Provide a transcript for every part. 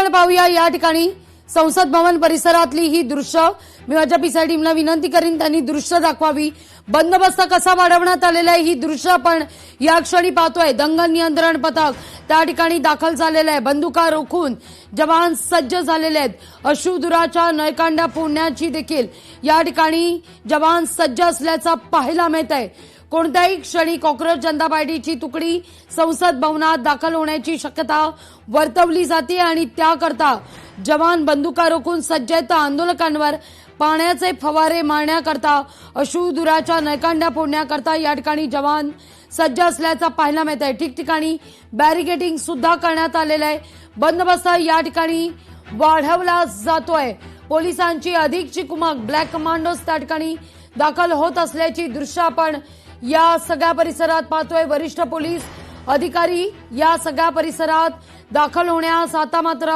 आपण पाहूया या ठिकाणी संसद भवन परिसरातली ही दृश्य। मी माझ्या पीसीआय टीमला विनंती करीन त्यांनी दृश्य दाखवावी। बंदोबस्त कसा वाढवण्यात आलेला आहे ही दृश्य आपण या क्षणी पाहतोय। दंगल नियंत्रण पथक त्या ठिकाणी दाखल झालेलं आहे। बंदुका रोखून जवान सज्ज झालेले आहेत। अश्रुधुराच्या नळकांड्या फोडण्याची देखील या ठिकाणी जवान सज्ज असल्याचा पाहायला मिळत आहे। कोणत्याही क्षणी कॉक्रोच जनता पार्टीची तुकडी संसद भवनात दाखल होण्याची शक्यता वर्तवली जाते आणि त्याकरता जवान बंदुका रोखून सज्ज आहेत। आंदोलकांवर पाण्याचे फवारे मारण्याकरता अश्रुधुराच्या नळकांड्या फोडण्याकरता या ठिकाणी जवान सज्ज असल्याचा पाहायला मिळत आहे। ठिकठिकाणी बॅरिकेडिंग सुद्धा करण्यात आलेलं आहे। बंदोबस्त या ठिकाणी वाढवला जातोय। पोलिसांची अधिकची कुमक ब्लॅक कमांडोज त्या ठिकाणी दाखल होत असल्याची दृश्य आपण या सगळ्या परिसरात पाहतोय। वरिष्ठ पोलीस अधिकारी या सगळ्या परिसरात दाखल होण्यास आता मात्र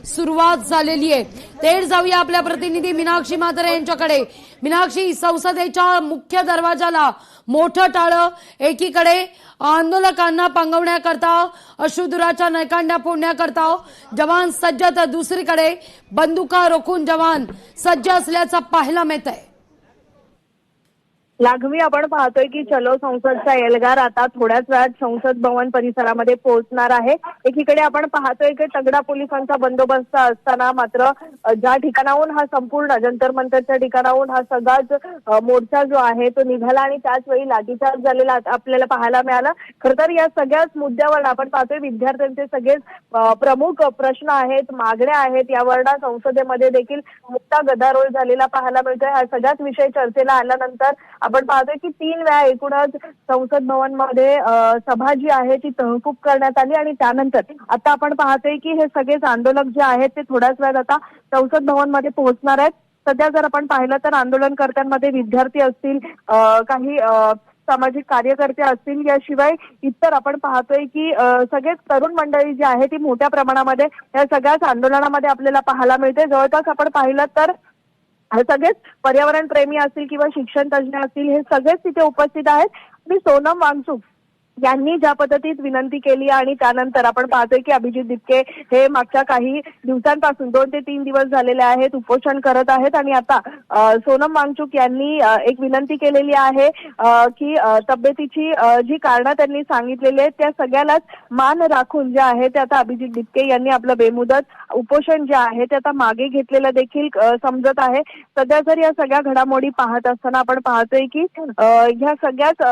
सुरुवात झालेली आहे। तेर जाऊया आपल्या प्रतिनिधी मीनाक्षी म्हात्रे यांच्याकडे। मीनाक्षी, संसदेच्या मुख्य दरवाजाला मोठं टाळं, एकीकडे आंदोलकांना पांगवण्याकरता अश्रुधुराच्या नळकांड्या फोडण्याकरता जवान सज्ज, तर दुसरीकडे बंदुका रोखून जवान सज्ज असल्याचा पाहायला मिळत आहे। लाघवी, आपण पाहतोय की चलो संसदचा एल्गार आता थोड्याच वेळात संसद भवन परिसरामध्ये पोहोचणार आहे। एकीकडे आपण पाहतोय की तगडा पोलिसांचा बंदोबस्त असताना मात्र ज्या ठिकाणाहून हा संपूर्ण जंतर मंतरच्या ठिकाणाहून हा सगळाच मोर्चा जो आहे तो निघाला आणि त्याच वेळी लाठीचार्ज झालेला आपल्याला पाहायला मिळाला। खरं तर या सगळ्याच मुद्द्यावर आपण पाहतोय विद्यार्थ्यांचे सगळे प्रमुख प्रश्न आहेत, मागण्या आहेत, यावर संसदेमध्ये देखील मोठा गदारोळ झालेला पाहायला मिळतोय। हा सगळ्याच विषय चर्चेला आल्यानंतर आपण पाहतोय की 3 वेळा एकूणच संसद भवन मध्ये सभा जी आहे ती तहकूब करण्यात आली आणि त्यानंतर आता आपण पाहतोय की हे सगळेच आंदोलक जे आहेत ते थोड्याच वेळात आता संसद भवन मध्ये पोहोचणार आहेत। सध्या जर आपण पाहिलं तर आंदोलनकर्त्यांमध्ये विद्यार्थी असतील, काही सामाजिक कार्यकर्ते असतील, याशिवाय इतर आपण पाहतोय की सगळेच तरुण मंडळी जी आहे ती मोठ्या प्रमाणामध्ये या सगळ्याच आंदोलनामध्ये आपल्याला पाहायला मिळते। जवळपास आपण पाहिलं तर सगळेच पर्यावरण प्रेमी असतील किंवा शिक्षण तज्ज्ञ असतील, हे सगळेच तिथे उपस्थित आहेत। आणि सोनम वांगचुक यांनी ज्या पद्धतीत विनंती केली आणि त्यानंतर आपण पाहतोय की अभिजित दीपके हे मागच्या काही दिवसांपासून 2 ते 3 दिवस झालेले आहेत उपोषण करत आहेत आणि आता सोनम वांगचुक यांनी एक विनंती केलेली आहे की तब्येतीची जी कारणं त्यांनी सांगितलेली आहेत त्या सगळ्यालाच मान राखून जे आहे ते आता अभिजित दीपके यांनी आपलं बेमुदत उपोषण जे आहे ते आता मागे घेतलेलं देखील समजत आहे। सध्या जर या सगळ्या घडामोडी पाहत असताना आपण पाहतोय की ह्या सगळ्याच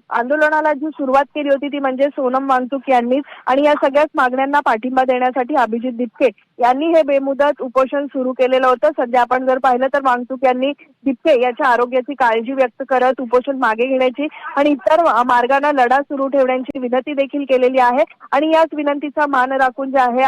आंदोलनाला जी सुरुवात केली होती ती म्हणजे सोनम वांगचुक यांनीच आणि या सगळ्याच मागण्यांना पाठिंबा देण्यासाठी अभिजित दीपके यांनी हे बेमुदत उपोषण सुरू केलेलं होतं। सध्या आपण जर पाहिलं तर वांगचुक यांनी दीपके याच्या आरोग्याची काळजी व्यक्त करत उपोषण मागे घेण्याची आणि इतर मार्गाने लढा सुरू ठेवण्याची विनंती देखील केलेली आहे आणि याच विनंतीचा मान राखून जे आहे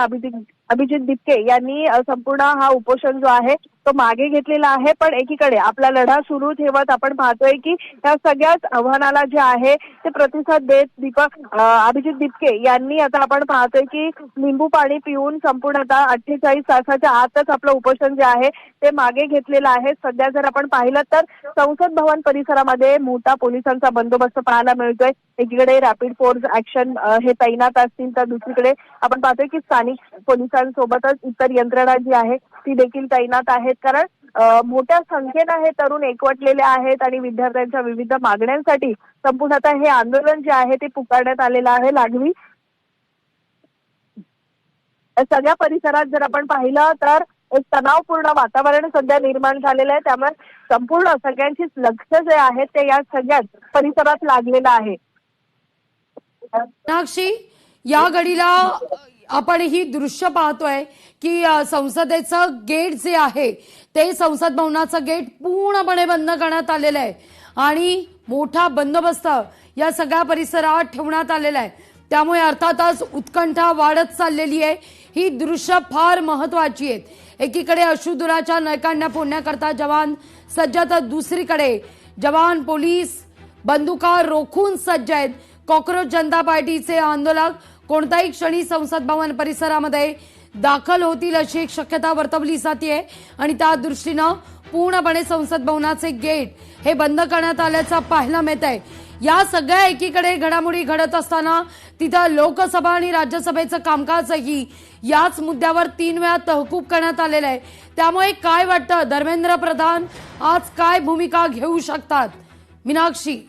अभिजित दीपके यांनी संपूर्ण हा उपोषण जो आहे तो मागे घेतलेला आहे। पण एकीकडे आपला लढा सुरू ठेवत आपण पाहतोय की या सगळ्याच आव्हानाला जे आहे ते प्रतिसाद देत अभिजित दीपके यांनी आता आपण पाहतोय की लिंबू पाणी पिऊन संपूर्ण आता 48 तासाच्या आतच आपलं उपोषण जे आहे ते मागे घेतलेलं आहे। सध्या जर आपण पाहिलं तर संसद भवन परिसरामध्ये मोठा पोलिसांचा बंदोबस्त पाहायला मिळतोय। एकीकडे रॅपिड फोर्स ऍक्शन हे तैनात असतील तर दुसरीकडे आपण पाहतोय की स्थानिक पोलिसांसोबतच इतर यंत्रणा जी आहे ती देखील तैनात आहेत। कारण मोठ्या संख्येनं हे तरुण एकवटलेले आहेत आणि विद्यार्थ्यांच्या विविध मागण्यांसाठी संपूर्ण आता हे आंदोलन जे आहे ते पुकारण्यात आलेलं आहे। लाघवी, सगळ्या परिसरात जर आपण पाहिलं तर एक तणावपूर्ण वातावरण सध्या निर्माण झालेलं आहे। त्यामुळे संपूर्ण सगळ्यांचीच लक्ष जे आहे ते या सगळ्याच परिसरात लागलेलं आहे। मीनाक्षी, या घडीला आपण ही दृश्य पाहतोय की संसदेचं गेट जे आहे ते संसद भवनाचं गेट पूर्णपणे बंद करण्यात आलेलं आहे आणि मोठा बंदोबस्त या सगळ्या परिसरात ठेवण्यात आलेला आहे। त्यामुळे अर्थातच उत्कंठा वाढत चाललेली आहे। ही दृश्य फार महत्वाची आहेत। एकीकडे अश्रुधुराच्या नळकांड्या फोडण्याकरता जवान सज्ज, तर दुसरीकडे जवान पोलीस बंदुका रोखून सज्ज आहेत। कॉक्रोच जनता पार्टीचे आंदोलक कोणत्याही क्षणी संसद भवन परिसरामध्ये दाखल होतील अशी एक शक्यता वर्तवली जाते आणि त्या दृष्टीनं पूर्णपणे संसद भवनाचे गेट हे बंद करण्यात आल्याचं पाहायला मिळत आहे। या सगळ्या एकीकडे घडामोडी घडत असताना तिथं लोकसभा आणि राज्यसभेचं कामकाजही याच मुद्द्यावर 3 वेळा तहकूब करण्यात आलेलं आहे. त्यामुळे काय वाटतं, धर्मेंद्र प्रधान आज काय भूमिका घेऊ शकतात? मीनाक्षी,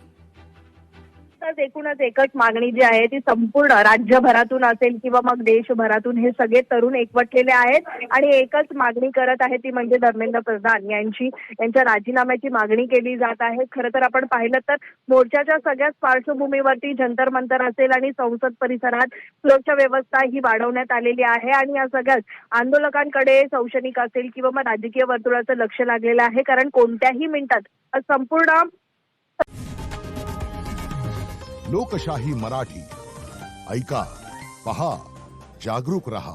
एकूणच एकच मागणी जी आहे ती संपूर्ण राज्यभरातून असेल किंवा मग देशभरातून हे सगळे तरुण एकवटलेले आहेत आणि एकच मागणी करत आहे, ती म्हणजे धर्मेंद्र प्रधान यांच्या राजीनाम्याची मागणी केली जात आहे. खरं तर आपण पाहिलं तर मोर्चाच्या सगळ्याच पार्श्वभूमीवरती जंतर मंतर असेल आणि संसद परिसरात सुरक्षा व्यवस्था ही वाढवण्यात आलेली आहे आणि या सगळ्याच आंदोलकांकडे शैक्षणिक असेल किंवा मग राजकीय वर्तुळाचं लक्ष लागलेलं आहे, कारण कोणत्याही मिनिटात संपूर्ण लोकशाही मराठी ऐका, पहा, जागरूक रहा.